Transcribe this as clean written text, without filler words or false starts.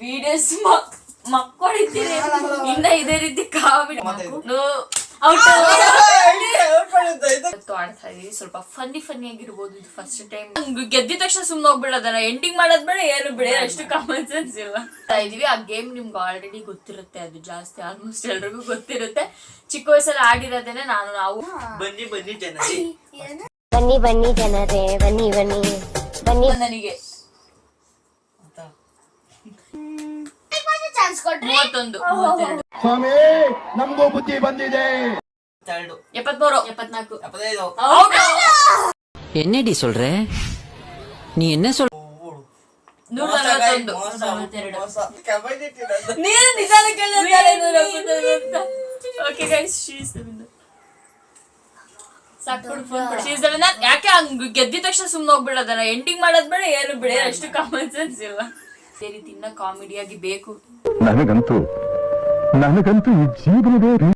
Videos ಮಕ್ಕಳಿದ್ದೀರಿ ಇನ್ನ ಇದೇ ರೀತಿ ಕಾಮಿಡಿ ಆಡ್ತಾ ಇದೀವಿ. ಸ್ವಲ್ಪ ಫನ್ನಿ ಆಗಿರ್ಬೋದು. ಇದು ಫಸ್ಟ್ ಟೈಮ್ ಗೆದ್ದಿದ ತಕ್ಷಣ ಸುಮ್ನೆ ಹೋಗ್ಬಿಡೋದನ್ನ ಎಂಡಿಂಗ್ ಮಾಡೋದ್ ಬೇಡ ಏನು ಬೇಡ, ಅಷ್ಟು ಕಾಮನ್ ಸೆನ್ಸ್ ಇಲ್ಲ. ಇದೀವಿ ಆ ಗೇಮ್ ನಿಮ್ಗೆ ಆಲ್ರೆಡಿ ಗೊತ್ತಿರುತ್ತೆ, ಅದು ಜಾಸ್ತಿ ಆಲ್ಮೋಸ್ಟ್ ಎಲ್ರಿಗೂ ಗೊತ್ತಿರುತ್ತೆ. ಚಿಕ್ಕ ವಯಸ್ಸಲ್ಲಿ ಆಡಿರೋದೇನೆ ನಾವು. ಬನ್ನಿ ಜನರೇ, ಬನ್ನಿ ಜನರೇ, ಬನ್ನಿ ನನಗೆ 31 ಸ್ವಾಮಿ ನಮಗೂ ಬುದ್ಧಿ ಬಂದಿದೆ. 73 74 75 என்னடி சொல்ற நீ என்ன சொல் 142 ನೀನು ನಿಧಾನ ಕೇಳಿದ್ರೆ 172. ಓಕೆ ಗೈಸ್, ಯಾಕೆ ಹಂಗ ಗೆದ್ದಿದ ತಕ್ಷಣ ಸುಮ್ನೆ ಹೋಗ್ಬಿಡೋದನ್ನ ಎಂಡಿಂಗ್ ಮಾಡೋದ್ ಬೇಡ ಏನು ಬೇಡ, ಅಷ್ಟು ಕಾಮನ್ ಸೆನ್ಸ್ ಇಲ್ಲ. ಅದೇ ರೀತಿ ಇನ್ನ ಕಾಮಿಡಿಯಾಗಿ ಬೇಕು. ನನಗಂತೂ ಈ ಜೀವನವೇ